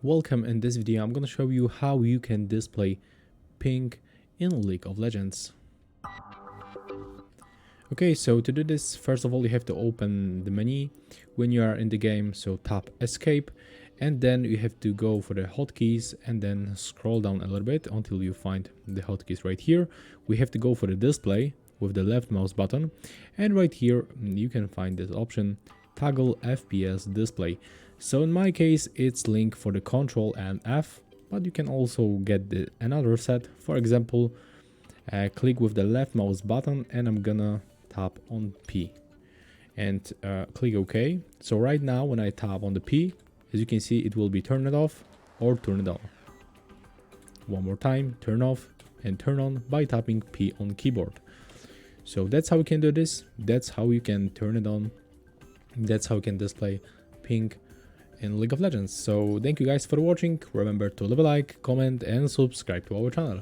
Welcome. In this video I'm gonna show you how you can display ping in League of Legends. Okay, so to do this, first of all you have to open the menu when you are in the game, so tap escape, and then you have to go for the hotkeys and then scroll down a little bit until you find the hotkeys right here. We have to go for the display with the left mouse button, and right here you can find this option, toggle FPS display. So in my case it's link for the Control and F, but you can also get another set. For example, click with the left mouse button and I'm gonna tap on P and click OK. So right now when I tap on the P, as you can see, it will be turn it off or turn it on. One more time, turn off and turn on by tapping P on keyboard. So that's how you can do this. That's how you can turn it on. That's how you can display ping in League of Legends. So thank you guys for watching. Remember to leave a like, comment and subscribe to our channel.